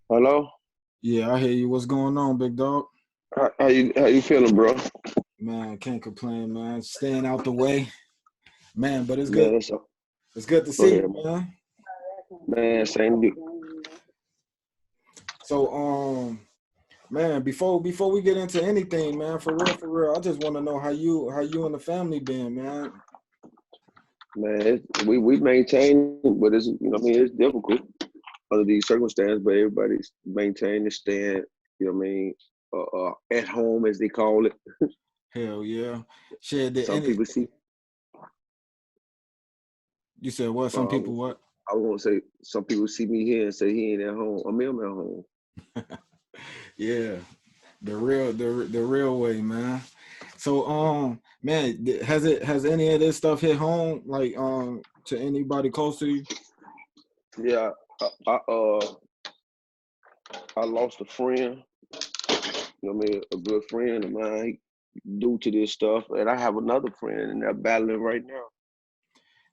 Hello? Yeah, I hear you. What's going on, big dog? How you feeling, bro? Man, can't complain, man. Staying out the way, man. But it's good. Man, that's a, It's good to go see ahead, you, man. man. Same to you. So, man, before we get into anything, man, for real, I just want to know how you and the family been, man. Man. We maintain, but it's what I mean. It's difficult under these circumstances, but everybody's maintaining, staying. What I mean, at home as they call it. Hell yeah. Shit, did Some any? people see. You said what? Some Uh, people what? I was gonna say some people see me here and say he ain't at home. I mean, I'm at home. Yeah, the real way, man. So, man, has any of this stuff hit home, like, to anybody close to you? Yeah, I lost a friend. What I mean, a good friend of mine due to this stuff, and I have another friend, and they're battling right now.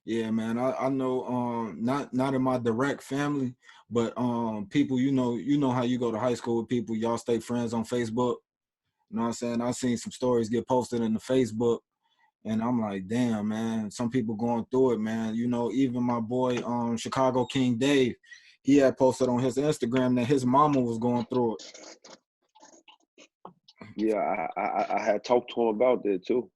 Yeah, man. I know not in my direct family, but people, you know how you go to high school with people, y'all stay friends on Facebook. You know what I'm saying? I've seen some stories get posted in the Facebook, and I'm like, damn, man, some people going through it, man. You know, even my boy Chicago King Dave, he had posted on his Instagram that his mama was going through it. Yeah, I had talked to him about that too.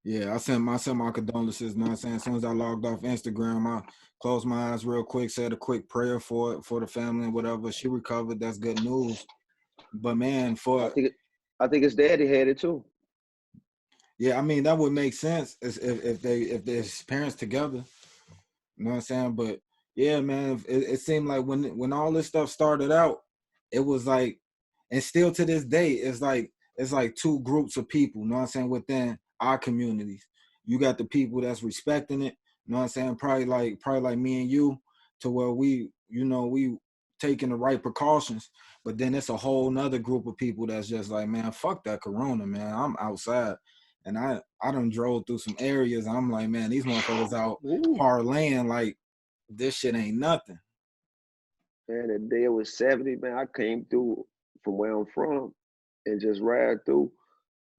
Yeah, I sent my condolences. You know what I'm saying? As soon as I logged off Instagram, I closed my eyes real quick, said a quick prayer for the family and whatever. She recovered. That's good news. But man, I think it, I think his daddy had it too. yeah, I mean that would make sense if there's parents together. You know what I'm saying? But yeah, man, it seemed like when all this stuff started out, it was like, and still to this day, it's like two groups of people. You know what I'm saying? Within our communities, you got the people that's respecting it. You know what I'm saying? Probably like me and you, to where we taking the right precautions. But then it's a whole nother group of people that's just like, man, fuck that corona, man. I'm outside. And I done drove through some areas. And I'm like, man, these motherfuckers out Ooh, parlaying like this shit ain't nothing. man, the day it was 70, man, I came through from where I'm from and just ride through.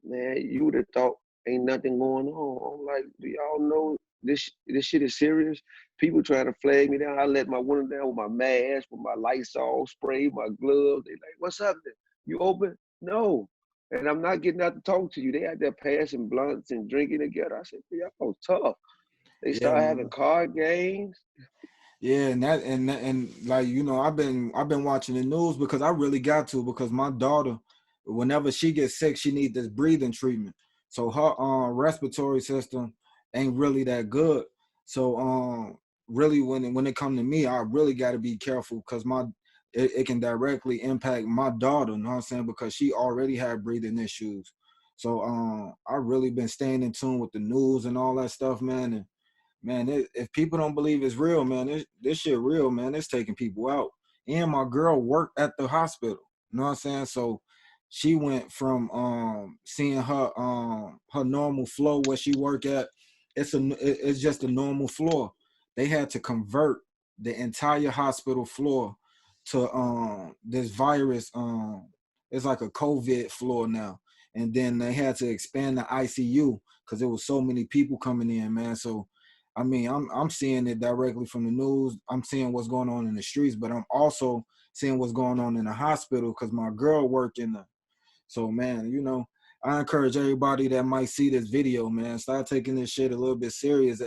Man, you would have thought ain't nothing going on. I'm like, do y'all know this shit is serious? People trying to flag me down. I let my window down with my mask, with my Lysol spray, my gloves. They like, what's up there? You open? No. And I'm not getting out to talk to you. They out there passing blunts and drinking together. I said, y'all tough. They Yeah, start having man. card games. Yeah, and like I've been watching the news because I really got to, because my daughter, whenever she gets sick, she needs this breathing treatment. So her respiratory system ain't really that good. So really when it come to me, I really got to be careful because it can directly impact my daughter. You know what I'm saying? Because she already had breathing issues. So I really been staying in tune with the news and all that stuff, man. And man, if people don't believe it's real, man, this shit real, man. It's taking people out. And my girl worked at the hospital. You know what I'm saying? So she went from seeing her normal floor where she work at. It's just a normal floor. They had to convert the entire hospital floor to this virus. It's like a COVID floor now. And then they had to expand the ICU because there was so many people coming in, man. So I mean, I'm seeing it directly from the news. I'm seeing what's going on in the streets, but I'm also seeing what's going on in the hospital because my girl worked in the. So man, I encourage everybody that might see this video, man, start taking this shit a little bit serious.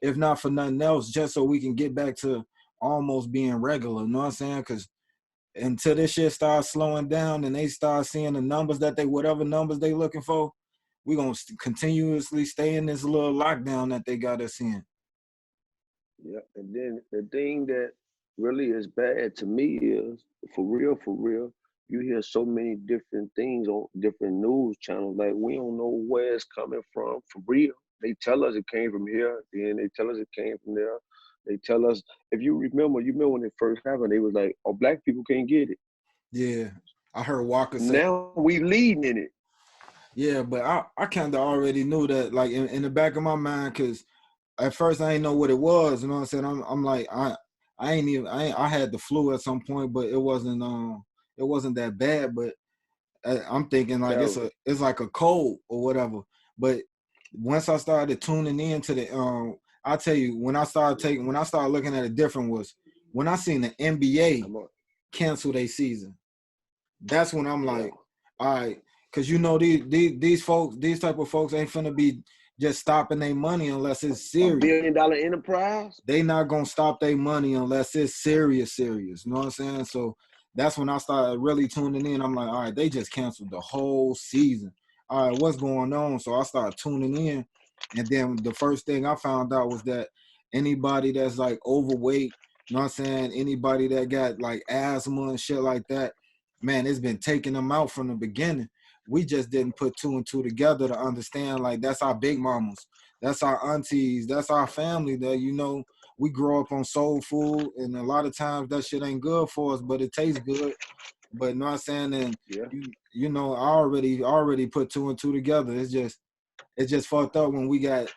If not for nothing else, just so we can get back to almost being regular. You know what I'm saying? Because until this shit starts slowing down and they start seeing the numbers whatever numbers they looking for, we gonna continuously stay in this little lockdown that they got us in. Yeah, and then the thing that really is bad to me is for real, you hear so many different things on different news channels. Like we don't know where it's coming from for real. They tell us it came from here, then they tell us it came from there. They tell us if you remember when it first happened, they was like, "Oh, black people can't get it." Yeah, I heard Walker say. Now we leading in it. Yeah, but I kind of already knew that, like in the back of my mind, because at first I didn't know what it was. You know what I'm saying? I'm like, I had the flu at some point, but it wasn't that bad. But I'm thinking like Tell it's like a cold or whatever. But once I started tuning in to the I tell you, when I started looking at it different was when I seen the NBA I'm on. cancel their season. That's when I'm Yeah. like, all right, because you know these folks, these type of folks ain't finna be just stopping their money unless it's A serious. $1 billion enterprise. They not gonna stop their money unless it's serious, serious. You know what I'm saying? So that's when I started really tuning in. I'm like, all right, they just canceled the whole season. All right, what's going on? So I started tuning in, and then the first thing I found out was that anybody that's like overweight, you know what I'm saying? Anybody that got like asthma and shit like that, man, it's been taking them out from the beginning. We just didn't put two and two together to understand like that's our big mamas, that's our aunties, that's our family that we grow up on soul food, and a lot of times that shit ain't good for us, but it tastes good. But you know what I'm saying? And Yeah. I already put two and two together. It's just fucked up when we got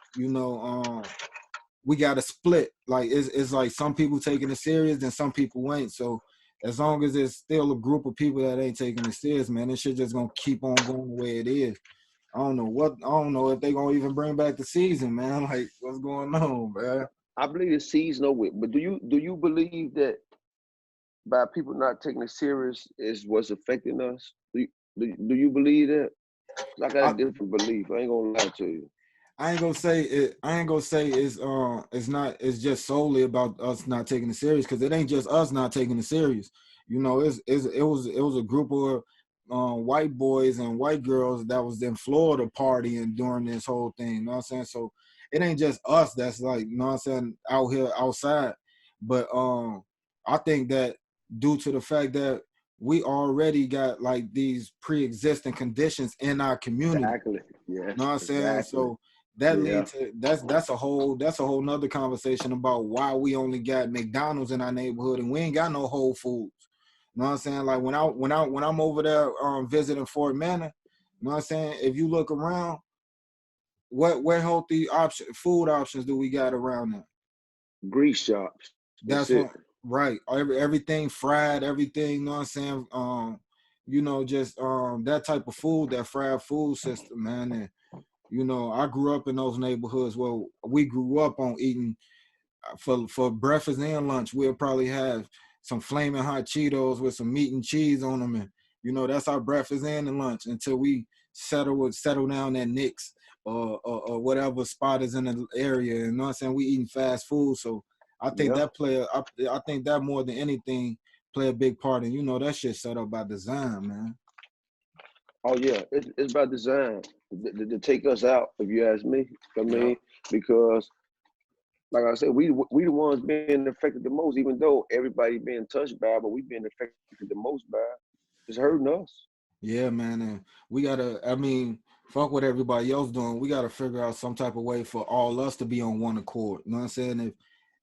we got a split. Like it's like some people taking it serious and some people ain't. So as long as there's still a group of people that ain't taking it serious, man, this shit just gonna keep on going the way it is. I don't know if they gonna even bring back the season, man. Like what's going on, man? I believe the season over with. But do you believe that by people not taking it serious is what's affecting us? Do you believe that? 'Cause I got a I different belief. I ain't gonna lie to you. I ain't gonna say it. I ain't gonna say it's not. It's just solely about us not taking it serious because it ain't just us not taking it serious. It was a group of white boys and white girls that was in Florida partying during this whole thing. You know what I'm saying? So it ain't just us that's like you know what I'm saying out here outside. But I think that due to the fact that we already got like these pre-existing conditions in our community. Exactly. You Yes. know what I'm saying? Exactly. So that Yeah. leads to that's a whole nother conversation about why we only got McDonald's in our neighborhood and we ain't got no Whole Foods. You know what I'm saying? Like when I'm over there visiting Fort Manor, you know what I'm saying? If you look around, what healthy food options do we got around there? Grease shops. That's That's it. what right. Everything fried, everything, you know what I'm saying? Just that type of food, that fried food system, man. And I grew up in those neighborhoods where we grew up on eating for breakfast and lunch. We'll probably have some flaming hot Cheetos with some meat and cheese on them, and that's our breakfast and the lunch until we settle down at Nick's or whatever spot is in the area. You know what I'm saying? We eating fast food, so I think Yeah. I think that more than anything play a big part, and that shit set up by design, man. Oh yeah. It's by design to take us out. If you ask me, I Yeah. mean, because like I said, we the ones being affected the most. Even though everybody being touched by it, but we being affected the most by it. It's hurting us. Yeah, man, and we gotta. I mean, fuck what everybody else doing. We gotta figure out some type of way for all us to be on one accord. You know what I'm saying?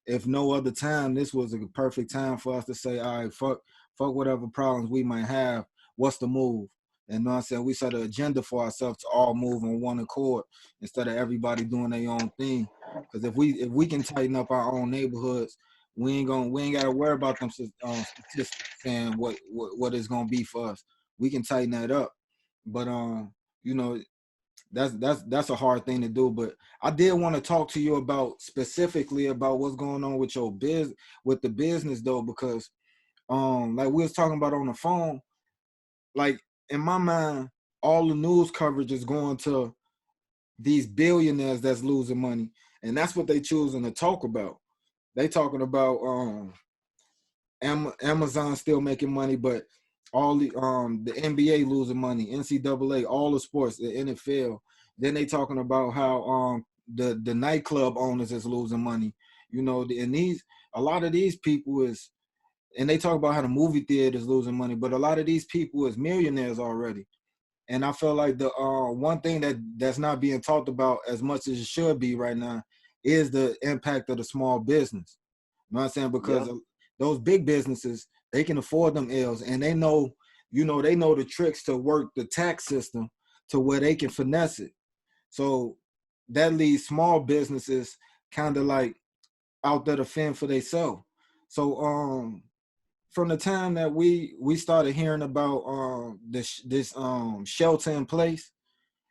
If no other time, this was a perfect time for us to say, all right, fuck whatever problems we might have. What's the move? And you know what I'm saying? We set an agenda for ourselves to all move on one accord instead of everybody doing their own thing. Because if we can tighten up our own neighborhoods, we ain't gotta worry about them statistics saying what it's gonna be for us. We can tighten that up. But you know, that's a hard thing to do. But I did want to talk to you about specifically about what's going on with with the business though, because like we was talking about on the phone, like in my mind, all the news coverage is going to these billionaires that's losing money, and that's what they choosing to talk about. They talking about Amazon still making money, but all the NBA losing money, NCAA, all the sports, the NFL. Then they talking about how the nightclub owners is losing money. And a lot of these people is, and they talk about how the movie theater is losing money, but a lot of these people is millionaires already. And I feel like the one thing that's not being talked about as much as it should be right now is the impact of the small business. You know what I'm saying? Yeah. Because those big businesses, they can afford them L's, and they know the tricks to work the tax system to where they can finesse it. So that leaves small businesses kind of like out there to fend for themselves. So from the time that we started hearing about this shelter in place,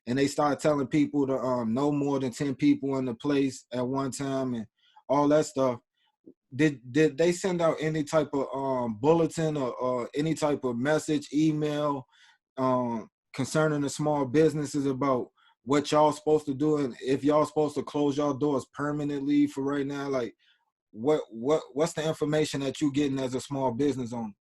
and they started telling people to no more than 10 people in the place at one time and all that stuff, did they send out any type of bulletin or any type of message, email concerning the small businesses about what y'all supposed to do, and if y'all supposed to close y'all doors permanently for right now? Like, what's the information that you getting as a small business owner?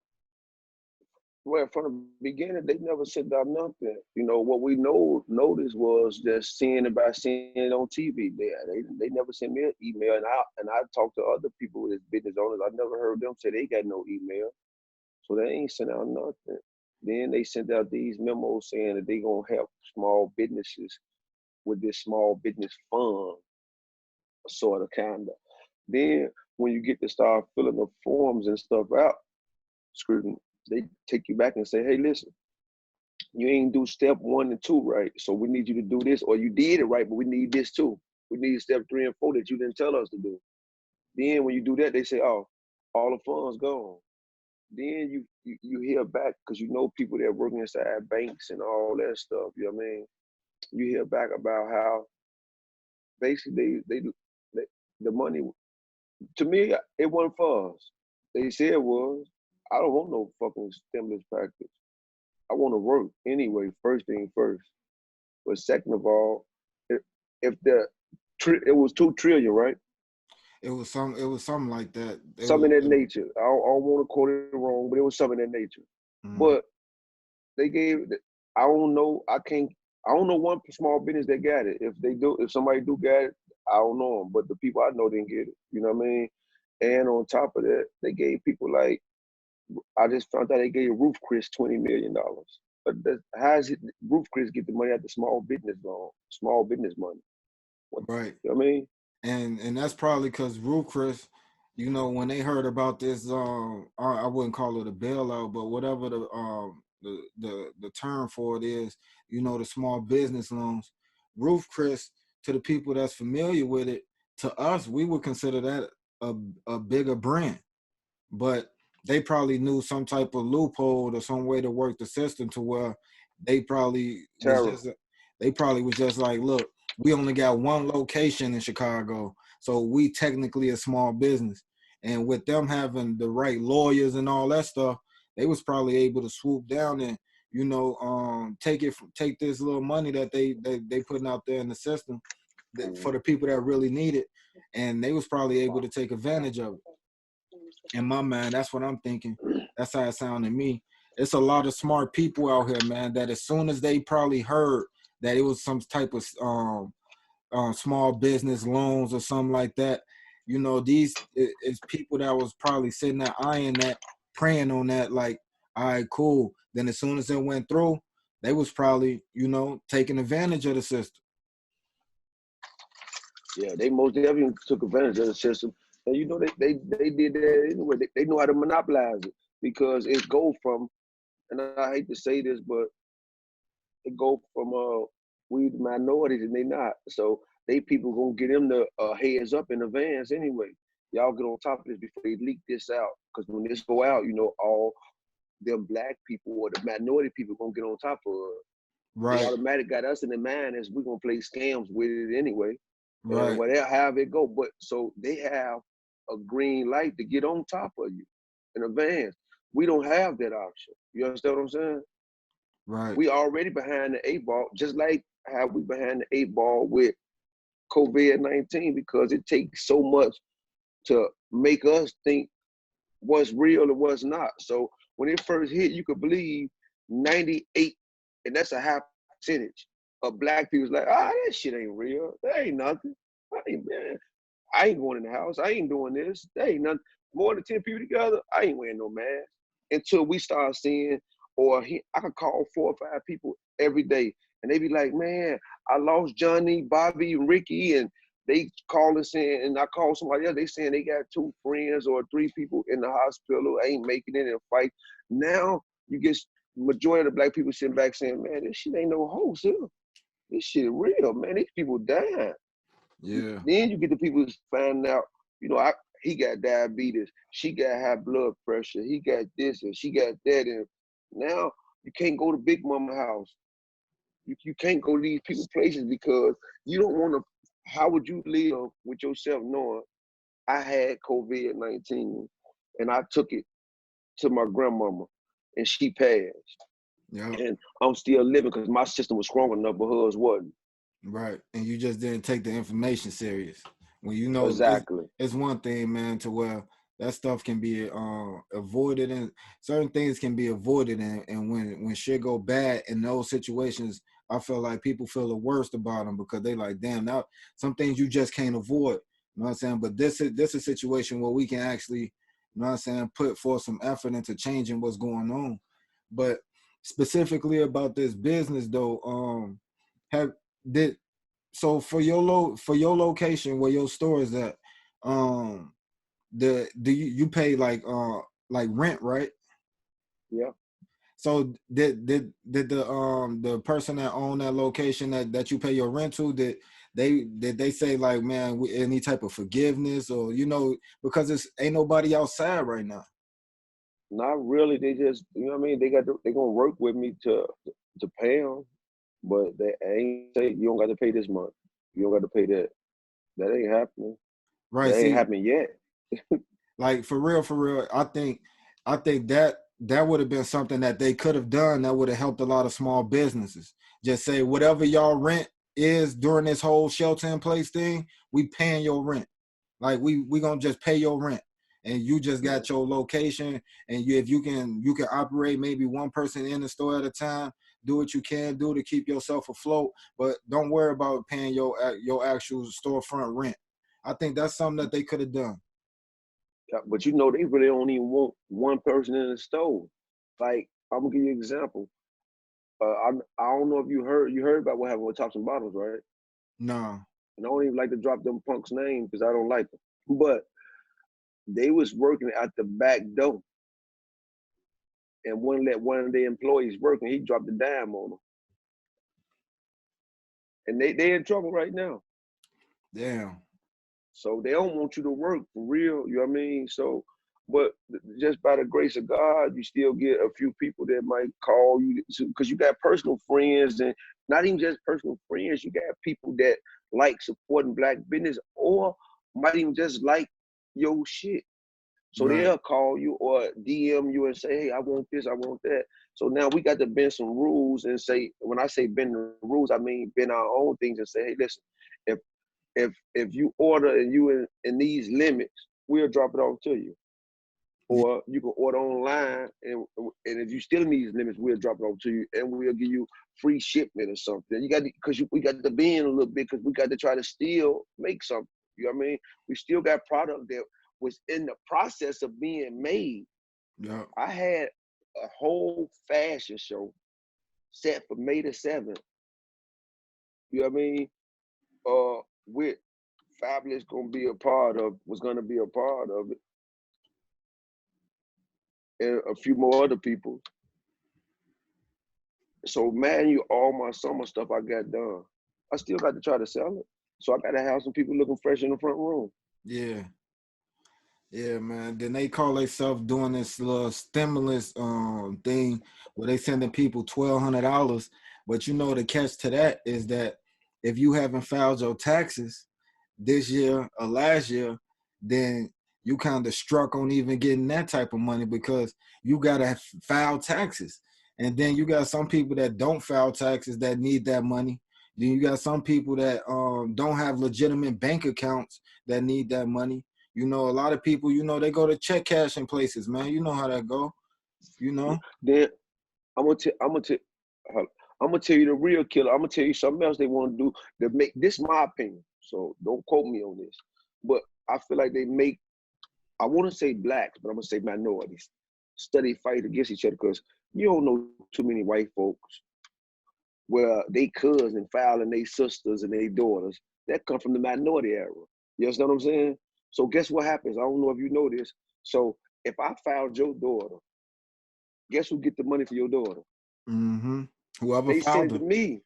Well, from the beginning, they never sent out nothing. You know, what we noticed was just seeing it by seeing it on TV. They never sent me an email, and I talked to other people as business owners. I never heard them say they got no email, so they ain't sent out nothing. Then they sent out these memos saying that they gonna help small businesses with this small business fund, sort of, kinda. Then when you get to start filling the forms and stuff out, scrutiny, they take you back and say, hey, listen, you ain't do step 1 and 2 right. So we need you to do this, or you did it right, but we need this too. We need step 3 and 4 that you didn't tell us to do. Then when you do that, they say, oh, all the funds gone. Then you hear back because you know people that work inside banks and all that stuff. You know what I mean? You hear back about how basically they the money, to me, it wasn't for us. They said it was. I don't want no fucking stimulus package. I want to work anyway. First thing first. But second of all, if it was 2 trillion, right? It was something like that. Something in that nature. I don't want to quote it wrong, but it was something in that nature. Mm, But they gave. I don't know. I can't. I don't know one small business that got it. If they do, if somebody do get it, I don't know them. But the people I know didn't get it. You know what I mean? And on top of that, they gave people like, I just found out they gave Roof Chris $20 million. But how is it Roof Chris get the money out the small business loan, small business money? What, right. you know what I mean? And that's probably because Rue Chris, when they heard about this, I wouldn't call it a bailout, but whatever the term for it is, the small business loans. Roof Chris, to the people that's familiar with it, to us, we would consider that a, a bigger brand. But they probably knew some type of loophole or some way to work the system to where they probably was Terror. just they probably was just like, look, we only got one location in Chicago, so we technically a small business. And with them having the right lawyers and all that stuff, they was probably able to swoop down and take this little money that they putting out there in the system for the people that really need it, and they was probably able to take advantage of it. In my mind, that's what I'm thinking. That's how it sounded to me. It's a lot of smart people out here, man, that as soon as they probably heard that it was some type of small business loans or something like that, these is people that was probably sitting there eyeing that, praying on that, like, all right, cool. Then as soon as it went through, they was probably, taking advantage of the system. Yeah, they most definitely took advantage of the system. And they did that anyway. They know how to monopolize it because it go from, and I hate to say this, but it go from we the minorities and they not. So they people gonna get them the heads up in advance anyway. Y'all get on top of this before they leak this out. Because when this go out, all them black people or the minority people gonna get on top of it. They Right, automatically got us in the mind as we're gonna play scams with it anyway. And right, whatever have it go. But so they have a green light to get on top of you in advance. We don't have that option. You understand what I'm saying? right, We already behind the 8 ball, just like how we behind the 8 ball with COVID-19, because it takes so much to make us think what's real and what's not. So when it first hit, you could believe 98, and that's a high percentage of black people's like, that shit ain't real. That ain't nothing. Man, I ain't going in the house. I ain't doing this. There ain't nothing. More than 10 people together, I ain't wearing no mask. Until we start seeing, I could call 4 or 5 people every day, and they be like, man, I lost Johnny, Bobby, and Ricky, and they call us in, and I call somebody else, they saying they got 2 friends or 3 people in the hospital, ain't making it in a fight. Now you get majority of the black people sitting back saying, man, this shit ain't no hoax here. This shit real, man. These people dying. yeah, Then you get the people finding out, you know, he got diabetes, she got high blood pressure, he got this and she got that, and now you can't go to Big Mama house. You can't go to these people places because you don't want to. How would you live with yourself knowing I had COVID-19 and I took it to my grandmama and she passed, Yeah. and I'm still living because my system was strong enough, but hers wasn't. Right. And you just didn't take the information serious. When you know Exactly. it's one thing, man, to where that stuff can be avoided, and certain things can be avoided, and when shit go bad in those situations, I feel like people feel the worst about them because they like, damn, now some things you just can't avoid. You know what I'm saying? But this is a situation where we can actually, you know what I'm saying, put forth some effort into changing what's going on. But specifically about this business though, have did so for your location where your store is at, um do you pay like rent, right? Yeah. So did the person that owned that location that you pay your rent to, did they say like, man, any type of forgiveness, or because it's ain't nobody outside right now? Not really. They just, you know what I mean. They gonna work with me to pay them, but they ain't say you don't got to pay this month. You don't got to pay that. That ain't happening. Right. That ain't See, happening yet. like for real, I think that would have been something that they could have done that would have helped a lot of small businesses. Just say whatever y'all rent is during this whole shelter in place thing, we paying your rent. Like we gonna just pay your rent, and you just Yeah. got your location, and if you can operate maybe one person in the store at a time. Do what you can do to keep yourself afloat, but don't worry about paying your actual storefront rent. I think that's something that they could have done. Yeah, but they really don't even want one person in the store. Like, I'm gonna give you an example. I don't know if you heard about what happened with Tops and Bottles, right? No. And I don't even like to drop them punks' name because I don't like them. But they was working at the back door and wouldn't let one of their employees work, and he dropped a dime on them. And they in trouble right now. Damn. So they don't want you to work for real, you know what I mean? So, but just by the grace of God, you still get a few people that might call you because you got personal friends, and not even just personal friends, you got people that like supporting black business or might even just like your shit. So Right. they'll call you or DM you and say, hey, I want this, I want that. So now we got to bend some rules and say, when I say bend the rules, I mean bend our own things and say, hey, listen, if if you order and you in these limits, we'll drop it off to you. Yeah. Or you can order online, and if you still in these limits, we'll drop it off to you, and we'll give you free shipment or something. You got because we got to bend a little bit because we got to try to still make something. You know what I mean? We still got product that was in the process of being made. Yeah. I had a whole fashion show set for May the 7th. You know what I mean? With Fabulous was gonna be a part of it, and a few more other people. So man, all my summer stuff I got done. I still got to try to sell it. So I gotta have some people looking fresh in the front room. Yeah. Yeah, man. Then they call themselves doing this little stimulus thing where they sending people $1,200. But the catch to that is that if you haven't filed your taxes this year or last year, then you kind of struck on even getting that type of money because you gotta file taxes. And then you got some people that don't file taxes that need that money. Then you got some people that don't have legitimate bank accounts that need that money. A lot of people, they go to check cashing places, man. You know how that go, you know? Then I'm gonna tell you the real killer. I'm gonna tell you something else they want to do to make this my opinion. So don't quote me on this, but I feel like they make. I want to say blacks, but I'm gonna say minorities study fight against each other because you don't know too many white folks where they cousins filing their sisters and their daughters that come from the minority era. You understand what I'm saying? So guess what happens? I don't know if you know this. So if I filed your daughter, guess who get the money for your daughter? Mm-hmm. Whoever They send filed it to it. me.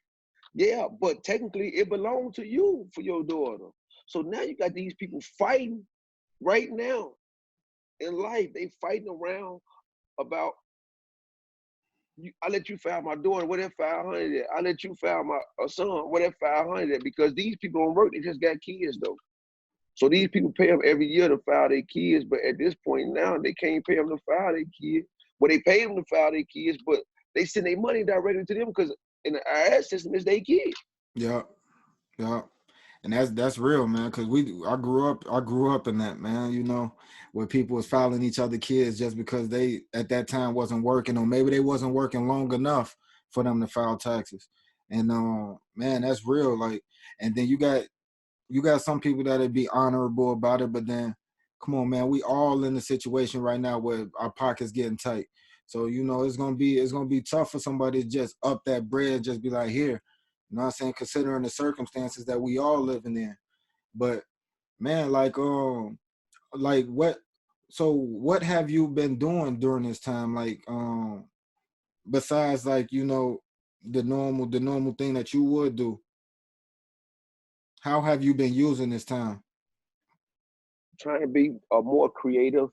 Yeah, but technically it belonged to you for your daughter. So now you got these people fighting right now in life, they fighting around about I let you file my daughter, what if 500? I let you file my son, what if 500? Because these people don't work, they just got kids though. So these people pay them every year to file their kids, but at this point now, they can't pay them to file their kids. Well, they pay them to file their kids, but they send their money directly to them because in the IRS system, it's their kids. Yeah, yeah. And that's real, man. Cause I grew up in that, man. You know, where people was filing each other kids just because they at that time wasn't working, or maybe they wasn't working long enough for them to file taxes. And man, that's real. Like, and then you got some people that'd be honorable about it, but then come on, man, we all in the situation right now where our pockets getting tight. So, you know, it's gonna be tough for somebody to just up that bread, just be like, here. You know what I'm saying? Considering the circumstances that we all living in. But man, like what so what have you been doing during this time? Like besides like, you know, the normal thing that you would do. How have you been using this time? Trying to be more creative,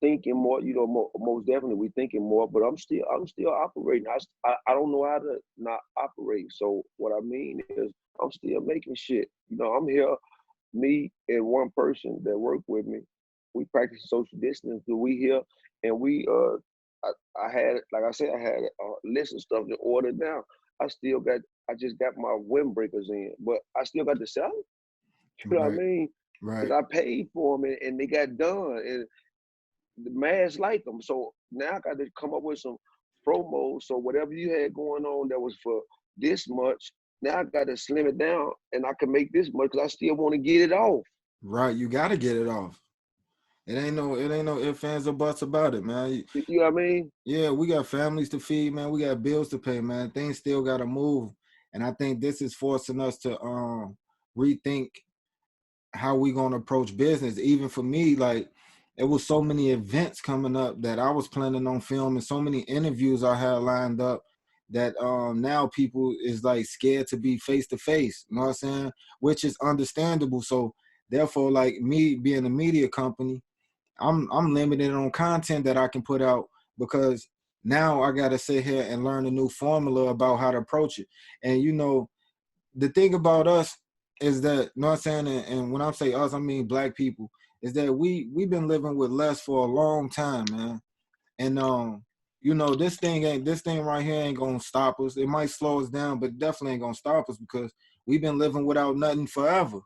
thinking more. You know, most definitely we thinking more. But I'm still operating. I don't know how to not operate. So what I mean is I'm still making shit. You know, I'm here. Me and one person that work with me, we practice social distance. So we here and I had, like I said, I had a list of stuff in order now. I just got my windbreakers in, but I still got to sell it. You know what I Right, mean? Because right. I paid for them and they got done, and the mass like them. So now I got to come up with some promos. So whatever you had going on that was for this much, now I got to slim it down, and I can make this much because I still want to get it off. Right. You gotta get it off. It ain't no ifs, ands, or buts about it, man. You know what I mean? Yeah, we got families to feed, man. We got bills to pay, man. Things still gotta move. And I think this is forcing us to rethink how we gonna approach business. Even for me, like it was so many events coming up that I was planning on filming, so many interviews I had lined up that now people is like scared to be face to face. You know what I'm saying? Which is understandable. So therefore, like me being a media company, I'm limited on content that I can put out because now I gotta sit here and learn a new formula about how to approach it. And you know, the thing about us is that, you know what I'm saying, and when I say us, I mean black people, is that we've been living with less for a long time, man. And you know, this thing right here ain't gonna stop us. It might slow us down, but definitely ain't gonna stop us because we've been living without nothing forever.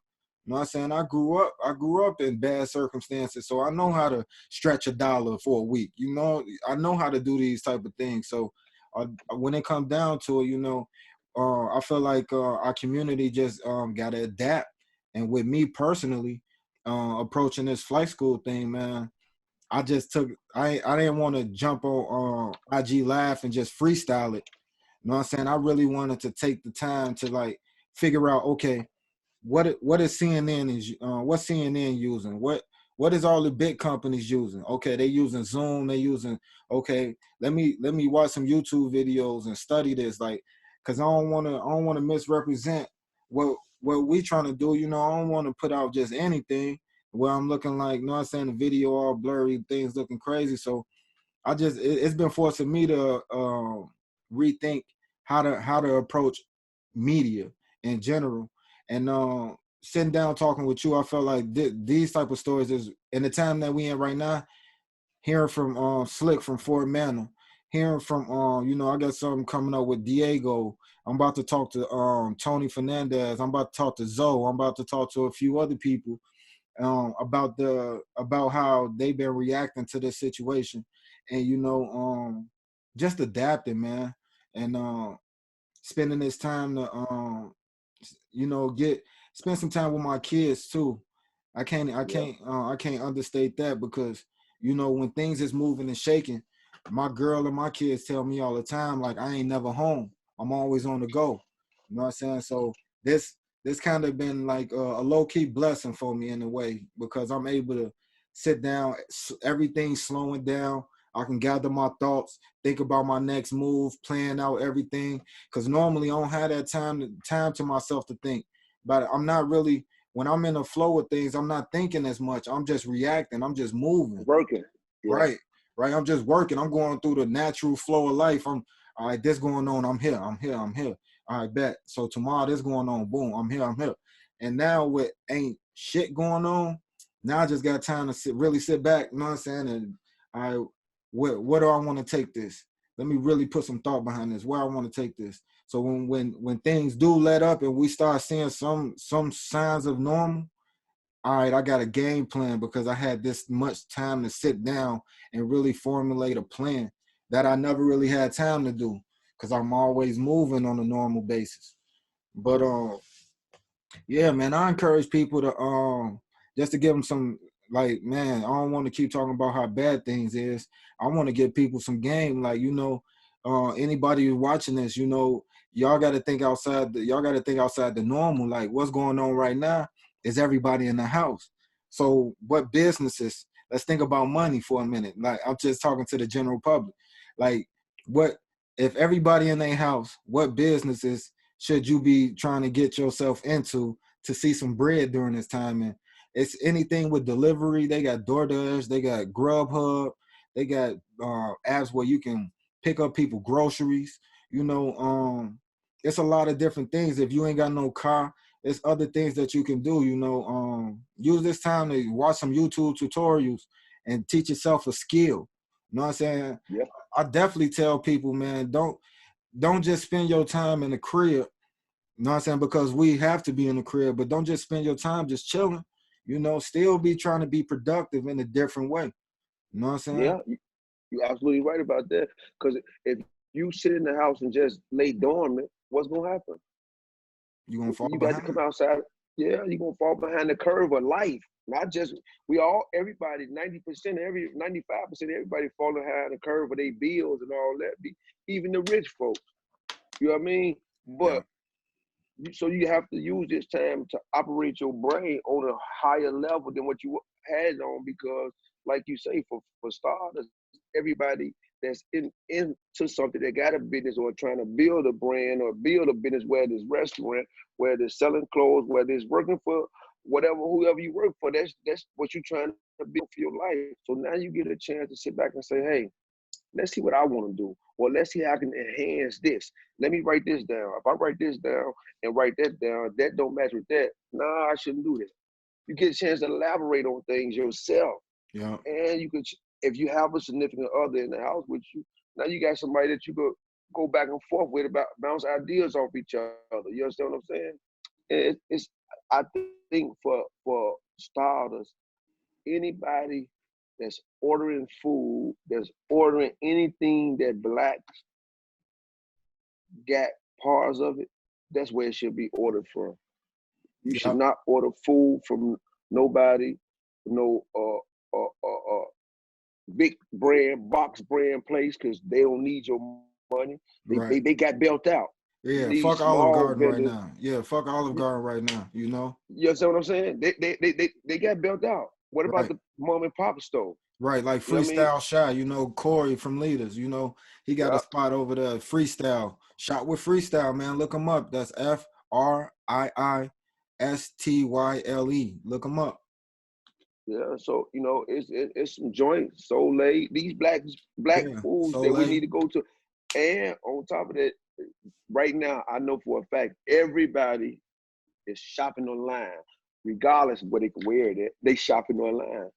You know what I'm saying? I grew up in bad circumstances, so I know how to stretch a dollar for a week. You know, I know how to do these type of things. So when it comes down to it, you know, I feel like our community just gotta adapt. And with me personally, approaching this flight school thing, man, I just took I didn't want to jump on IG Live and just freestyle it. You know what I'm saying? I really wanted to take the time to like figure out, okay, what is CNN is what CNN using? What is all the big companies using? Okay, they using Zoom, they using okay, let me watch some YouTube videos and study this, like, cause I don't wanna misrepresent what we trying to do. You know, I don't want to put out just anything where I'm looking like, you know what I'm saying, the video all blurry, things looking crazy. So it's been forcing me to rethink how to approach media in general. And sitting down talking with you, I felt like these type of stories is in the time that we in right now. Hearing from Slick from Fort Manor, hearing from you know, I got something coming up with Diego. I'm about to talk to Tony Fernandez. I'm about to talk to Zoe. I'm about to talk to a few other people about how they've been reacting to this situation, and you know, just adapting, man, and spending this time to you know, get spend some time with my kids too. Yeah. I can't understate that because you know when things is moving and shaking, my girl and my kids tell me all the time like I ain't never home. I'm always on the go. You know what I'm saying? So this kind of been like a low key blessing for me in a way because I'm able to sit down, everything slowing down. I can gather my thoughts, think about my next move, plan out everything. Because normally I don't have that time to myself to think. But I'm not really when I'm in the flow of things, I'm not thinking as much. I'm just reacting. I'm just moving. Working. Yeah. Right. Right. I'm just working. I'm going through the natural flow of life. I'm all right, this going on. I'm here. I'm here. I'm here. All right, bet. So tomorrow this going on. Boom. I'm here. I'm here. And now with ain't shit going on, now I just got time to really sit back, you know what I'm saying? And I where do I want to take this? Let me really put some thought behind this. Where I want to take this. So when things do let up and we start seeing some signs of normal, all right, I got a game plan because I had this much time to sit down and really formulate a plan that I never really had time to do because I'm always moving on a normal basis. But yeah, man, I encourage people to just to give them some, like, man, I don't want to keep talking about how bad things is. I want to give people some game, like, you know, anybody who's watching this, you know, y'all got to think outside the normal. Like, what's going on right now is everybody in the house. So what businesses, let's think about money for a minute. Like, I'm just talking to the general public. Like, what if everybody in their house, what businesses should you be trying to get yourself into to see some bread during this time? And it's anything with delivery. They got DoorDash, they got Grubhub, they got apps where you can pick up people groceries. You know, it's a lot of different things. If you ain't got no car, it's other things that you can do. You know, use this time to watch some YouTube tutorials and teach yourself a skill. You know what I'm saying? Yeah. I definitely tell people, man, don't just spend your time in the crib. You know what I'm saying? Because we have to be in the crib, but don't just spend your time just chilling. You know, still be trying to be productive in a different way. You know what I'm saying? Yeah. You're absolutely right about that. Because if you sit in the house and just lay dormant, what's gonna happen? You gonna fall You got to come behind. outside. Yeah, you're gonna fall behind the curve of life. Not just we all, everybody, 90%, 95%, everybody falling behind the curve of their bills and all that. Even the rich folks. You know what I mean? Yeah. But so you have to use this time to operate your brain on a higher level than what you had on, because like you say, for starters, everybody that's into something that got a business or trying to build a brand or build a business, whether it's restaurant, whether it's selling clothes, whether it's working for whatever, whoever you work for, that's what you're trying to build for your life. So now you get a chance to sit back and say, hey, let's see what I want to do. Or let's see how I can enhance this. Let me write this down. If I write this down and write that down, that don't match with that. Nah, I shouldn't do that. You get a chance to elaborate on things yourself. Yeah. And you could, if you have a significant other in the house with you, now you got somebody that you could go back and forth with about bounce ideas off each other. You understand what I'm saying? It's I think for starters, anybody that's ordering food, that's ordering anything that blacks got parts of it, that's where it should be ordered from. You should Yeah. not order food from nobody, no big brand, box brand place, because they don't need your money. Right. They got built out. You Yeah. need Fuck Olive small Garden right vendors. now. Yeah. Fuck Olive Garden right now. You know. You understand what I'm saying? They got built out. What about Right. the mom and pop store? Right, like You know what I mean? Freestyle Shy, you know, Corey from Leaders, you know, he got a Yeah, spot over there, Freestyle. Shot with Freestyle, man. Look him up. That's FRIISTYLE. Look him up. yeah. So it's some joints, Soul Late, these black Yeah. foods that we Soleil. need to go to. And on top of that, right now, I know for a fact everybody is shopping online, regardless of where they can wear it at. They shopping online.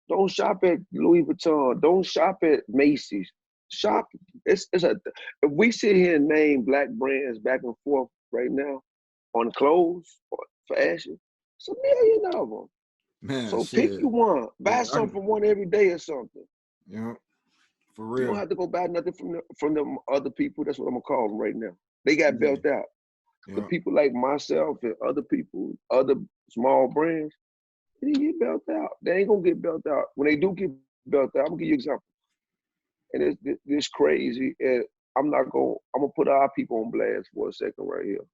Don't shop at Louis Vuitton. Don't shop at Macy's. Shop. It's a. If we sit here and name black brands back and forth right now on clothes or fashion, it's a million of them. Man, So pick shit. you one. Yeah, Buy something from one every day or something. you know, for You don't real. have to go buy nothing from them other people. That's what I'm gonna call them right now. They got Yeah. built out. The Yeah. people like myself and other people, other small brands, they get built out. They ain't gonna get built out. When they do get built out, I'm gonna give you an example. And it's crazy. And I'm gonna put our people on blast for a second right here.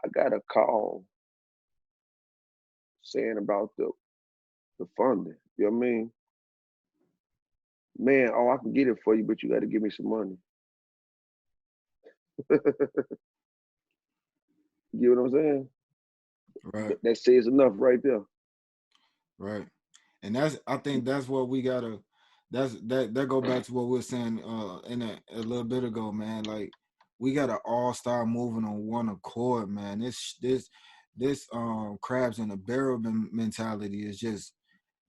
I got a call saying about the funding. You know what I mean? Man, oh, I can get it for you, but you got to give me some money. You know what I'm saying? Right. That says enough right there. Right. And I think that's what we gotta that go back to what we were saying in a little bit ago, man. Like we gotta all start moving on one accord, man. This crabs in a barrel mentality is just,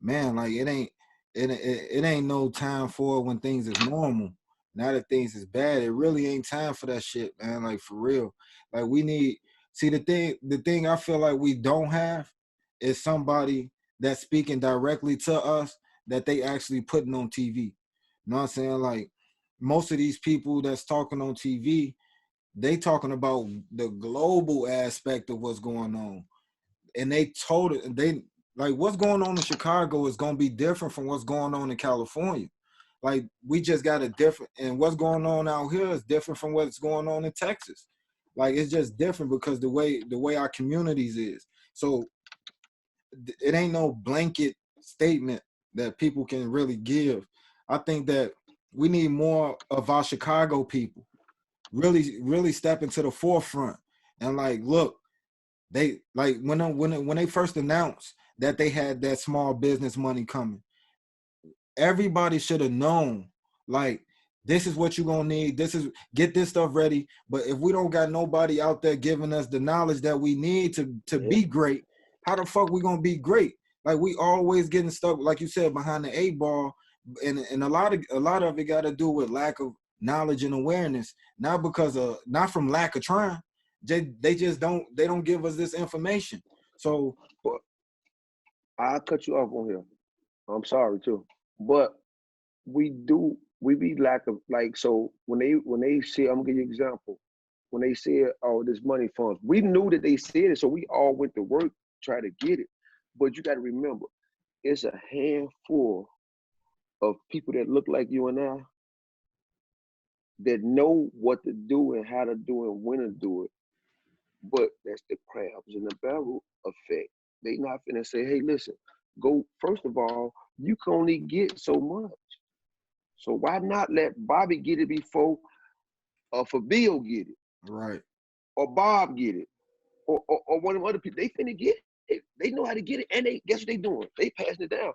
man, like it ain't no time for it when things is normal. Now that things is bad, it really ain't time for that shit, man. Like for real. Like we need, see, the thing I feel like we don't have is somebody that's speaking directly to us that they actually putting on TV. You know what I'm saying? Like most of these people that's talking on TV, they talking about the global aspect of what's going on, and they told it. They like what's going on in Chicago is gonna be different from what's going on in California. Like we just got a different, and what's going on out here is different from what's going on in Texas. Like it's just different because the way our communities is. So it ain't no blanket statement that people can really give. I think that we need more of our Chicago people really step into the forefront and like look, they like when they first announced that they had that small business money coming, everybody should have known, like, this is what you're gonna need. This is, get this stuff ready. But if we don't got nobody out there giving us the knowledge that we need to Yeah. be great, how the fuck we gonna be great? Like we always getting stuck, like you said, behind the eight ball, and a lot of it got to do with lack of knowledge and awareness, not because of, not from lack of trying. They just don't give us this information. So But I cut you off on here. I'm sorry too. But we be lack of, like, so when they say, I'm gonna give you an example. When they said, oh, this money funds, we knew that they said it, so we all went to work try to get it. But you gotta remember, it's a handful of people that look like you and I that know what to do and how to do it and when to do it. But that's the crabs in the barrel effect. They not finna say, hey, listen, go, first of all, you can only get so much. So why not let Bobby get it before for Bill get it, right, or Bob get it, or one of the other people? They finna get it. They know how to get it, and they, guess what they doing? They passing it down.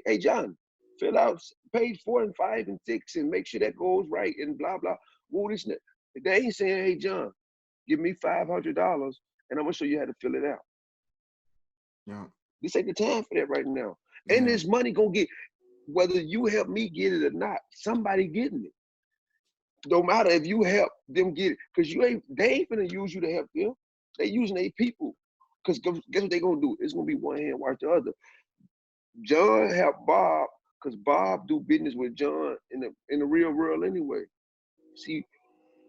Hey, John, fill out page 4 and 5 and 6 and make sure that goes right and blah blah. Woo this and that. They ain't saying, hey, John, give me $500 and I'm gonna show you how to fill it out. yeah, This ain't the time for that right now. And yeah, this money gonna get, whether you help me get it or not, somebody getting it. Don't matter if you help them get it, because they ain't gonna use you to help them. They using their people. Because guess what they gonna do? It's gonna be one hand watch the other. John help Bob because Bob do business with John in the real world anyway. See,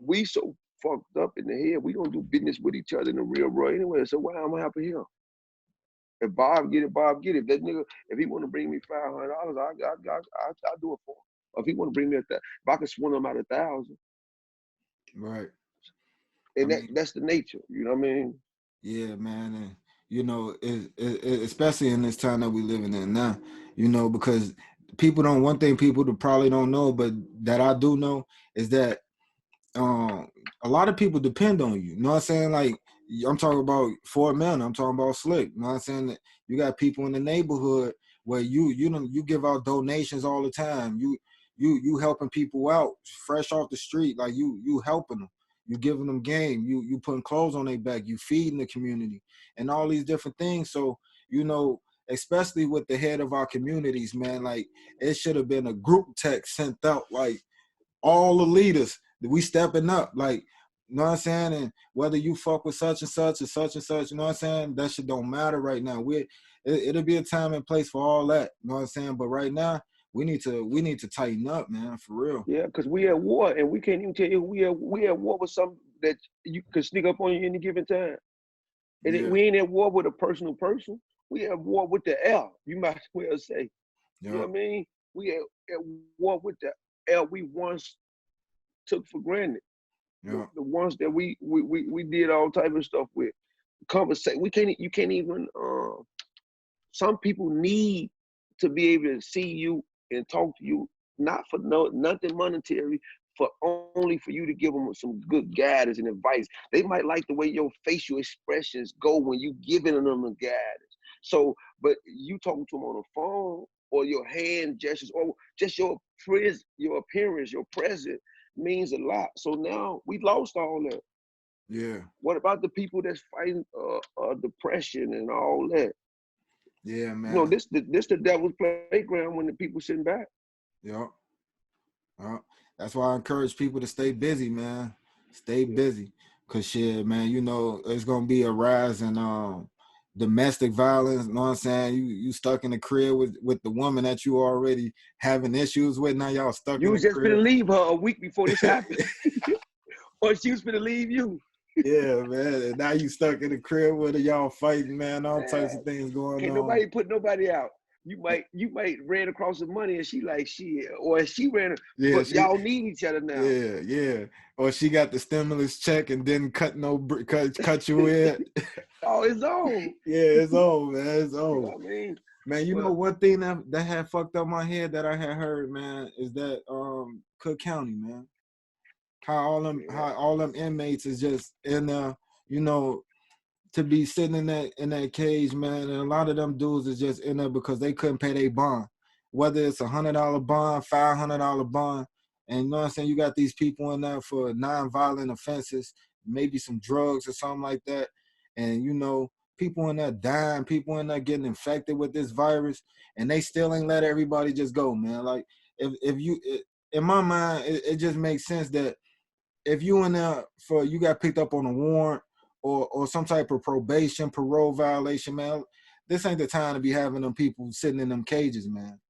we so fucked up in the head, we don't do business with each other in the real world anyway. So why am I helping him? If Bob get it, Bob get it. If that nigga, if he want to bring me $500, I do it for him. Or if he want to bring me if I can swing him out 1,000, right. I and mean, that's the nature. You know what I mean? yeah, man, and especially in this time that we living in now, because people don't. One thing people probably don't know, but that I do know is that um a lot of people depend on you. You know what I'm saying? Like I'm talking about Fort Man, I'm talking about Slick. You know what I'm saying? That you got people in the neighborhood where you give out donations all the time. You helping people out fresh off the street, like you helping them. You giving them game. You putting clothes on their back. You feeding the community and all these different things. So especially with the head of our communities, man, like it should have been a group text sent out, like all the leaders, we stepping up, like, you know what I'm saying? And whether you fuck with such and such or such and such, you know what I'm saying? That shit don't matter right now. It'll be a time and place for all that, you know what I'm saying? But right now, we need to tighten up, man, for real. Yeah, because we at war, and we can't even tell you we at war with something that you could sneak up on you any given time. And Yeah, we ain't at war with a personal person. We at war with the L. You might as well say. You know yeah, what I mean? We at war with the L we once took for granted. The, yeah, the ones that we did all type of stuff with. Conversation. We can't. You can't even. Some people need to be able to see you and talk to you, not for nothing monetary, for only for you to give them some good guidance and advice. They might like the way your facial expressions go when you giving them the guidance. So, but you talking to them on the phone or your hand gestures or just your appearance, your presence means a lot. So now we lost all that. Yeah. What about the people that's fighting depression and all that? Yeah, You know, man. this the devil's playground when the people sitting back. Yeah. That's why I encourage people to stay busy, man. Stay Yeah. busy. Cause shit, man, you know, it's gonna be a rise in domestic violence. You know what I'm saying? You stuck in the crib with the woman that you already having issues with. Now y'all stuck You in was the just gonna crib. leave her a week before this happened. Or she was gonna leave you. Yeah, man. And now you stuck in the crib with her, y'all fighting, man, all types of Man, things going can't on. nobody put nobody out. You might ran across the money and she like shit. Or she ran, Yeah, but y'all need each other now. yeah. Or she got the stimulus check and didn't cut you in. Oh, it's on. Yeah, it's old, man. It's You old. know what I mean? Man, you know But one thing that had fucked up my head that I had heard, man, is that Cook County, man. yeah, How all them inmates is just in you know, to be sitting in that cage, man, and a lot of them dudes is just in there because they couldn't pay their bond. Whether it's $100 bond, $500 bond, and you know what I'm saying, you got these people in there for non-violent offenses, maybe some drugs or something like that, and you know, people in there dying, people in there getting infected with this virus, and they still ain't let everybody just go, man. Like if you, in my mind, it just makes sense that if you in there for you got picked up on a warrant or some type of probation, parole violation, man, this ain't the time to be having them people sitting in them cages, man.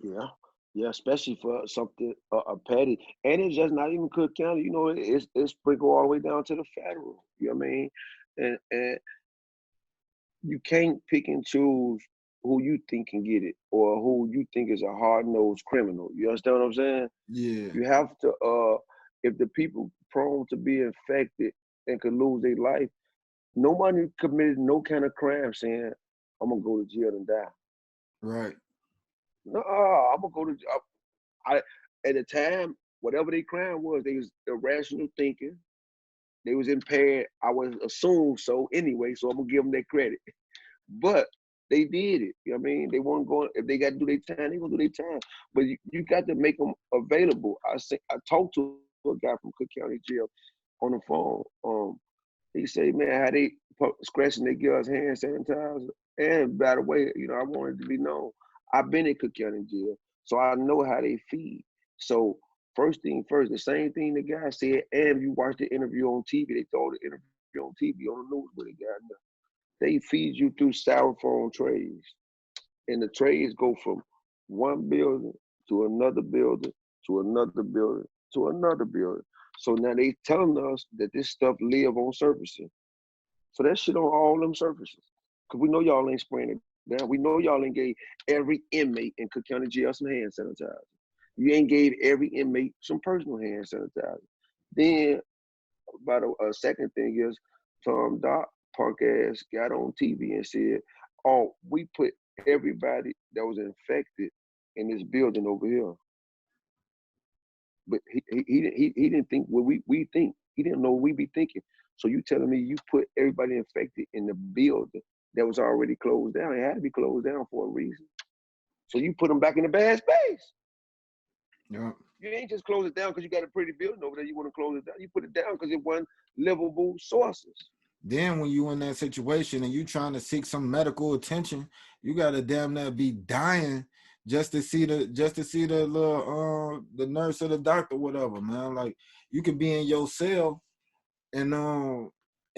yeah, yeah. Especially for something a petty, and it's just not even Cook County. You know, it's sprinkled all the way down to the federal. You know what I mean? And you can't pick and choose who you think can get it or who you think is a hard nosed criminal. You understand what I'm saying? Yeah, You have to if the people prone to be infected and could lose their life, nobody committed no kind of crime saying, I'm gonna go to jail and die. right, No, I'm gonna go to jail. At the time, whatever their crime was, they was irrational thinking. They was impaired. I would assume so anyway, so I'm gonna give them their credit. But they did it. You know what I mean? They weren't going, if they got to do their time, they gonna do their time. But you got to make them available. I talked to a guy from Cook County Jail on the phone. He said, man, how they scratching their girls' hand sanitizer. And by the way, you know, I wanted to be known. I've been in Cook County Jail, so I know how they feed. So first thing first, the same thing the guy said, and you watch the interview on TV, they throw the interview on TV on the news with the guy. They feed you through styrofoam trays, and the trays go from one building to another building to another building to another building. So now they telling us that this stuff live on surfaces. So that shit on all them surfaces. Cause we know y'all ain't spraying it down. We know y'all ain't gave every inmate in Cook County Jail some hand sanitizer. You ain't gave every inmate some personal hand sanitizer. Then about a second thing is Tom Doc punk ass got on TV and said, "Oh, we put everybody that was infected in this building over here." But he didn't think what we think. He didn't know what we be thinking. So you telling me you put everybody infected in the building that was already closed down? It had to be closed down for a reason. So you put them back in the bad space. yeah. You ain't just close it down because you got a pretty building over there. You want to close it down. You put it down because it wasn't livable sources. Then when you in that situation and you trying to seek some medical attention, you gotta damn near be dying just to see the little the nurse or the doctor, whatever, man. Like you can be in your cell and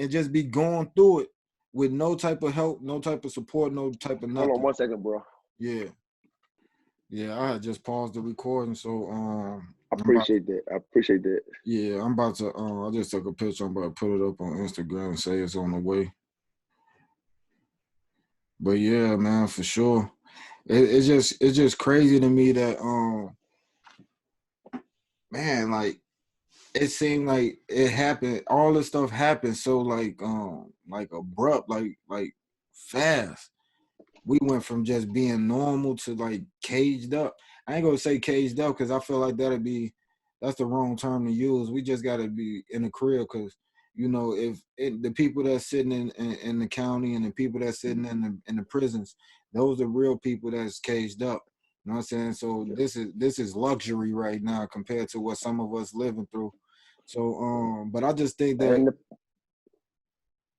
just be going through it with no type of help, no type of support, no type of Hold on nothing. 1 second, bro. Yeah. Yeah, I had just paused the recording, so I appreciate that. I appreciate that. I'm about to I just took a picture, I'm about to put it up on Instagram and say it's on the way. But yeah, man, for sure. It's just crazy to me that man, like it seemed like it happened, all this stuff happened so like abrupt, like fast. We went from just being normal to like caged up. I ain't gonna say caged up because I feel like that's the wrong term to use. We just got to be in the crib because if the people that's sitting in the county and the people that's sitting in the prisons, those are real people that's caged up. You know what I'm saying? So this is luxury right now compared to what some of us living through. So but I just think that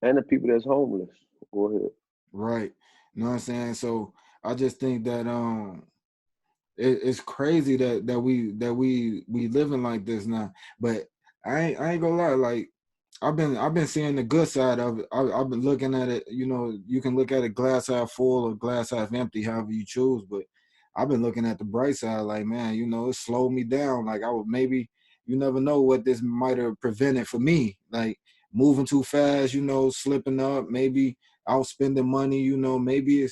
and the people that's homeless. Go ahead. right. You know what I'm saying? So I just think that it's crazy that we living like this now. But I ain't gonna lie, like I've been seeing the good side of it. I've been looking at it. You can look at it glass half full or glass half empty, however you choose. But I've been looking at the bright side. Like, man, it slowed me down. Like, I would maybe, you never know what this might have prevented for me. Like moving too fast, slipping up, maybe outspending money. Maybe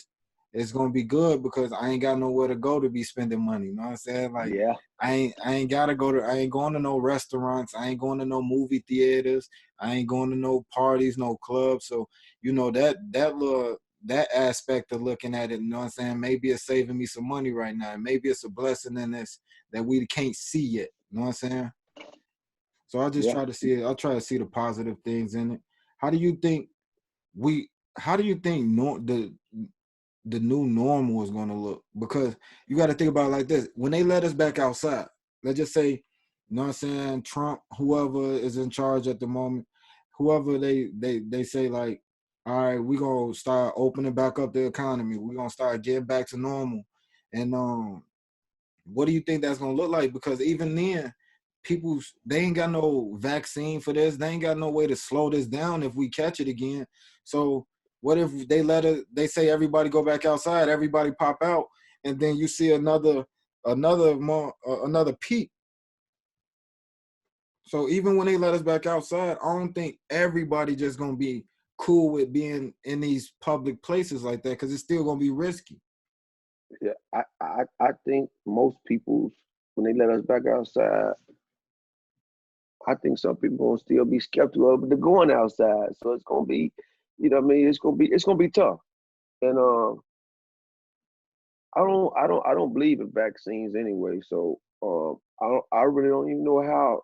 it's gonna be good because I ain't got nowhere to go to be spending money. You know what I'm saying? Like Yeah, I ain't gotta I ain't going to no restaurants, I ain't going to no movie theaters, I ain't going to no parties, no clubs. So, that aspect of looking at it, you know what I'm saying? Maybe it's saving me some money right now. Maybe it's a blessing in this that we can't see yet. You know what I'm saying? So I just yeah. try to see it. I try to see the positive things in it. How do you think we how do you think the new normal is going to look? Because you got to think about it like this. When they let us back outside, let's just say, you know what I'm saying, Trump, whoever is in charge at the moment, whoever they say like, all right, we're going to start opening back up the economy. We're going to start getting back to normal. And what do you think that's going to look like? Because even then, they ain't got no vaccine for this. They ain't got no way to slow this down if we catch it again. So what if they say everybody go back outside, everybody pop out, and then you see another peak. So even when they let us back outside, I don't think everybody just gonna be cool with being in these public places like that because it's still gonna be risky. Yeah, I think most people, when they let us back outside, I think some people gonna still be skeptical of the going outside. So it's gonna be, what I mean, it's gonna be tough. And I don't believe in vaccines anyway. So I really don't even know how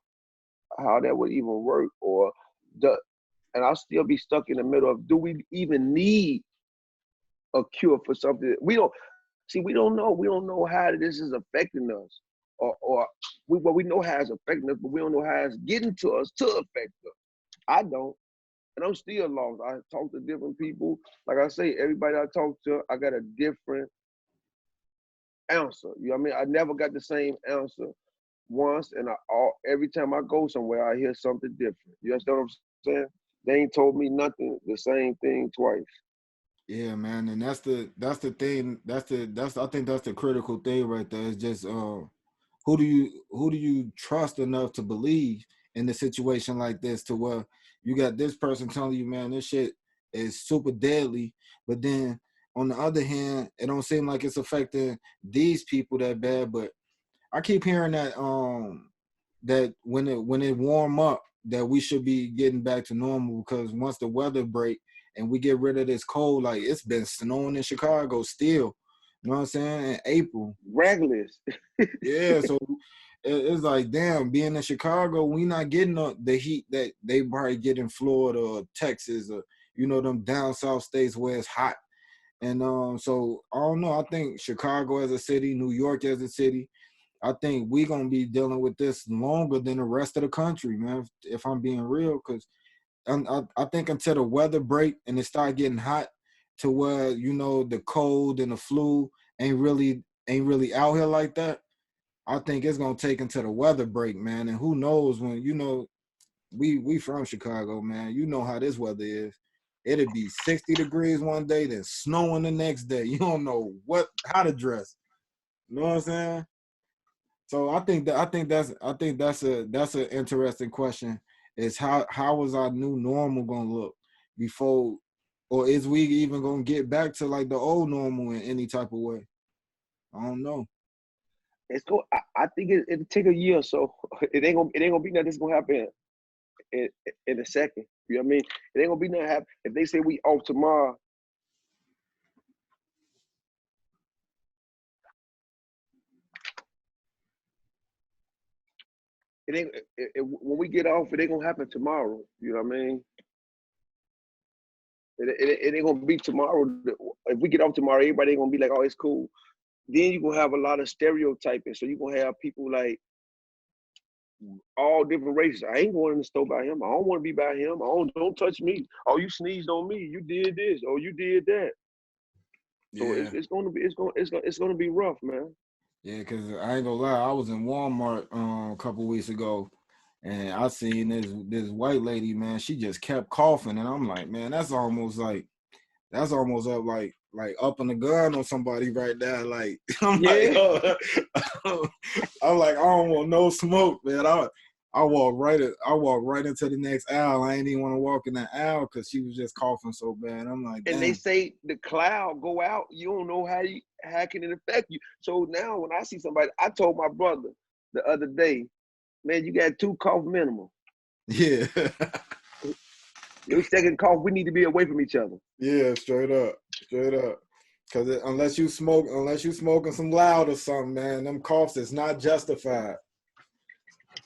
that would even work, or the and I'll still be stuck in the middle of, do we even need a cure for something? We don't know how this is affecting us, or we know how it's affecting us, but we don't know how it's getting to us to affect us. I don't, and I'm still lost. I talk to different people. Like I say, everybody I talk to, I got a different answer. You know what I mean? I never got the same answer once, and every time I go somewhere, I hear something different. You understand what I'm saying? They ain't told me nothing, the same thing twice. Yeah, man, and that's the thing. I think that's the critical thing right there. It's just who do you trust enough to believe in a situation like this to where you got this person telling you, man, this shit is super deadly, but then on the other hand, it don't seem like it's affecting these people that bad. But I keep hearing that when it warm up, that we should be getting back to normal because once the weather break and we get rid of this cold, like it's been snowing in Chicago still. You know what I'm saying? In April. Reckless. Yeah, so it's like, damn, being in Chicago, we not getting the heat that they probably get in Florida or Texas or them down south states where it's hot. And so I don't know. I think Chicago as a city, New York as a city, I think we gonna be dealing with this longer than the rest of the country, man. If I'm being real, because I think until the weather break and it start getting hot, to where the cold and the flu ain't really out here like that. I think it's gonna take until the weather break, man. And who knows when we from Chicago, man. You know how this weather is. It'd be 60 degrees one day, then snowing the next day. You don't know how to dress. You know what I'm saying? So I think that's an interesting question. Is how is our new normal gonna look before, or is we even gonna get back to like the old normal in any type of way? I don't know. I think it'll take a year or so. It ain't gonna be nothing that's gonna happen in, in a second. You know what I mean? It ain't gonna be nothing happen. If they say we off tomorrow, it ain't when we get off, it ain't gonna happen tomorrow. You know what I mean? It ain't gonna be tomorrow. If we get off tomorrow, everybody ain't gonna be like, oh, it's cool. Then you're gonna have a lot of stereotyping. So you're gonna have people like all different races. I ain't going in the store by him. I don't want to be by him. Don't touch me. Oh, you sneezed on me. You did this. Oh, you did that. So Yeah. it's gonna be rough, man. Yeah, cause I ain't gonna lie, I was in Walmart a couple weeks ago, and I seen this white lady, man. She just kept coughing, and I'm like, man, that's almost up like up in the gun on somebody right now. Like I'm like, Yeah. oh. I'm like, I don't want no smoke, man. I walk right into the next aisle. I ain't even want to walk in that aisle because she was just coughing so bad. I'm like, And they damn. say the cloud go out. You don't know how can it affect you. So now when I see somebody, I told my brother the other day, man, you got 2 cough minimum. Yeah. Your second cough, we need to be away from each other. Yeah, straight up. Because unless you smoking some loud or something, man, them coughs is not justified.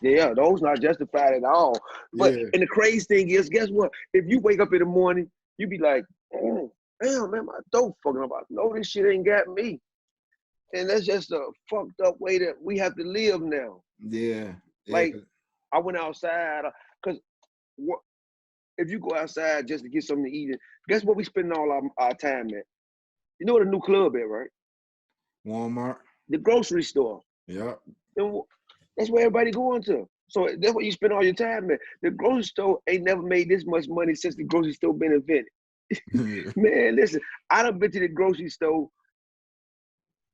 Yeah, those not justified at all. But Yeah. and the crazy thing is, guess what? If you wake up in the morning, you be like, oh, damn, man, my throat fucking up. I know this shit ain't got me. And that's just a fucked up way that we have to live now. Yeah. Like, I went outside, because if you go outside just to get something to eat, guess what we spending all our time at? You know what a new club at, right? Walmart. The grocery store. Yeah. And that's where everybody going to. So that's what you spend all your time at. The grocery store ain't never made this much money since the grocery store been invented. Man, listen, I done been to the grocery store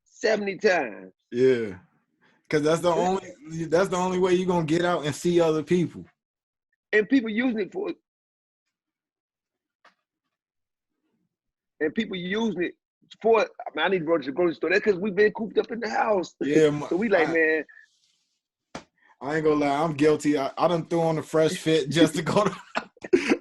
70 times. Yeah. Cause that's the only way you're gonna get out and see other people. And people using it for I mean, I need to go to the grocery store. That's because we've been cooped up in the house. Yeah. So we like, man. I ain't gonna lie, I'm guilty. I done threw on a fresh fit just to go to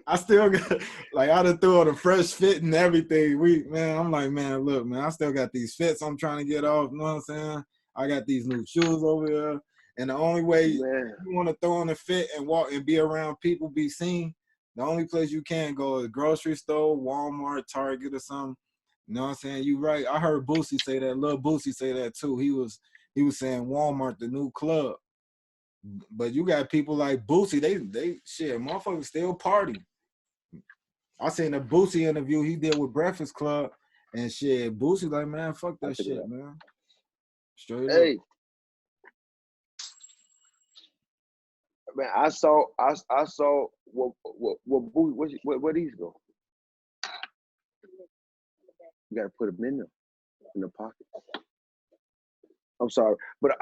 I still got I done threw on a fresh fit and everything. I'm like, man, look, man, I still got these fits I'm trying to get off. You know what I'm saying? I got these new shoes over here. And the only way you want to throw on a fit and walk and be around people, be seen, the only place you can go is grocery store, Walmart, Target, or something. You know what I'm saying? You right. I heard Boosie say that. Lil Boosie say that too. He was saying Walmart, the new club. But you got people like Boosie, they shit, motherfuckers still party. I seen a Boosie interview he did with Breakfast Club, and shit, Boosie like, man, fuck that shit, man. Straight up. Man, I saw where these go? You gotta put them in the pocket. I'm sorry, but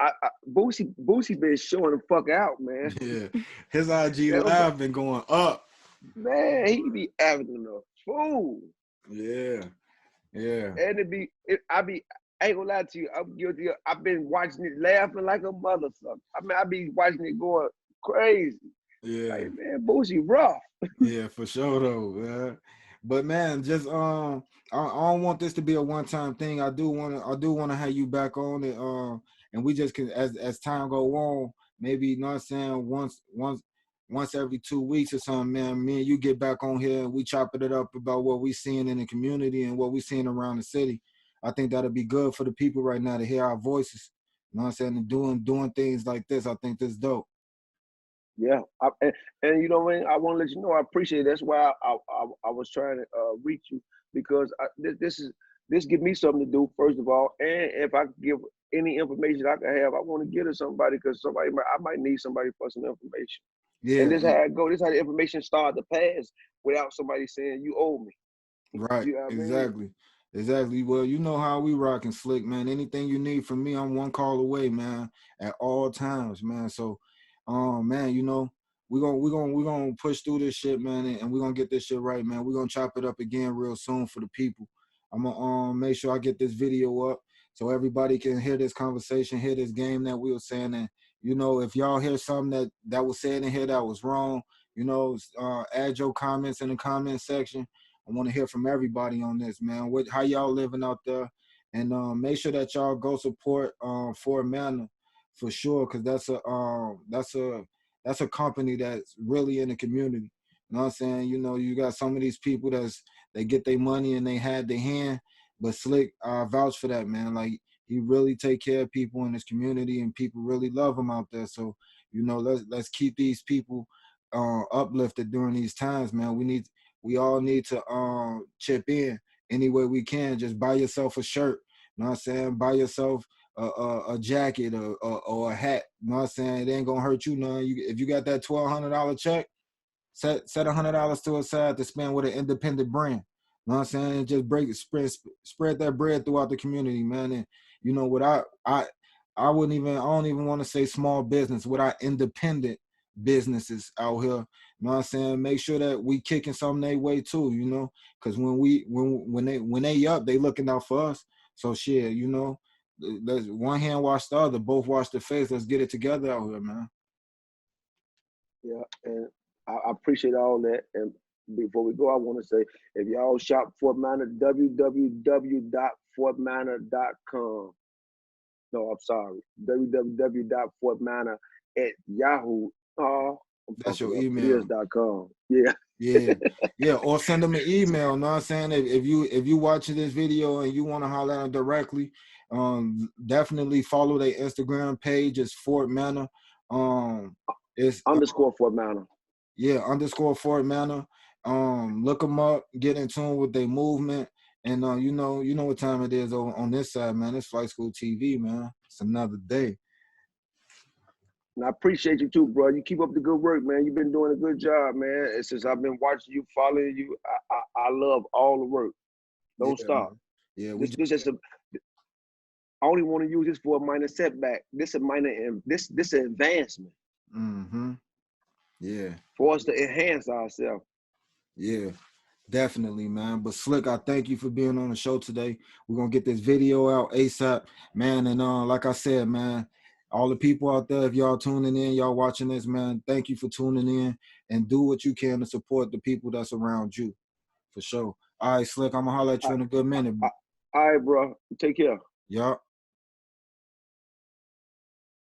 Boosie been showing the fuck out, man. Yeah, his IG live been going up. Man, he be acting a fool. Yeah. And I ain't gonna lie to you, I'm guilty. I've been watching it laughing like a mother sucker. I mean, I be watching it going crazy. Yeah. Like, man, Boosie rough. Yeah, for sure though, man. But man, just I don't want this to be a one-time thing. I do want to have you back on it. And we just can, as time go on, maybe, you know what I'm saying, once every 2 weeks or something, man. Me and you get back on here and we chopping it up about what we seeing in the community and what we seeing around the city. I think that'll be good for the people right now to hear our voices. You know what I'm saying? And doing things like this. I think this dope. Yeah, and you know what I mean? I want to let you know I appreciate it. That's why I was trying to reach you, because this give me something to do, first of all, and if I give any information I can have, I want to give to somebody, because I might need somebody for some information. Yeah, and this how it go. This how the information start to pass without somebody saying you owe me. Right. You know what Exactly. I mean? Exactly. Well, you know how we rockin' Slick, man. Anything you need from me, I'm one call away, man, at all times, man. So, man, you know, we're gonna push through this shit, man, and we're gonna get this shit right, man. We're gonna chop it up again real soon for the people. I'm gonna make sure I get this video up so everybody can hear this conversation, hear this game that we were saying. And, you know, if y'all hear something that was said in here that was wrong, you know, add your comments in the comment section. I want to hear from everybody on this, man. How y'all living out there? And make sure that y'all go support Fort Manor. for sure, because that's a company that's really in the community. You know what I'm saying? You know, you got some of these people they get their money and they had their hand, but Slick, I vouch for that, man. Like, he really take care of people in his community, and people really love him out there. So, you know, let's keep these people uplifted during these times, man. We all need to chip in any way we can. Just buy yourself a shirt. You know what I'm saying? Buy yourself a jacket or a hat. You know what I'm saying? It ain't gonna hurt you none. If you got that $1,200 check, set $100 to a side to spend with an independent brand. You know what I'm saying? Just spread that bread throughout the community, man. And you know what I don't even want to say small business, what our independent businesses out here. You know what I'm saying? Make sure that we kicking something their way too, you know, because when they up, they looking out for us. So shit, you know, let's one hand wash the other, both wash the face. Let's get it together out here, man. Yeah, and I appreciate all that. And before we go, I want to say, if y'all shop Fort Minor, www.fortminor.com. No, I'm sorry, www.fortminor at Yahoo. I'm That's fucking your up. It email. is.com. Yeah. Yeah, yeah, or send them an email. Know what I'm saying? If you watching this video and you want to holler at them directly, definitely follow their Instagram page. It's Fort Manor. It's Underscore Fort Minor. yeah, underscore Fort Manor. Look them up. Get in tune with their movement, and you know what time it is on this side, man. It's Flight School TV, man. It's another day. And I appreciate you too, bro. You keep up the good work, man. You've been doing a good job, man. And since I've been watching you, following you, I love all the work. Yeah, Don't stop. man. Yeah, we This just this is a. I only want to use this for a minor setback. This a minor. This an advancement yeah. for us to enhance ourselves. Yeah, definitely, man. But Slick, I thank you for being on the show today. We're gonna get this video out ASAP, man. And like I said, man, all the people out there, if y'all tuning in, y'all watching this, man, thank you for tuning in, and do what you can to support the people that's around you, for sure. All right, Slick, I'm gonna holler at I, you in a good minute. all right, bro. Take care. Yup.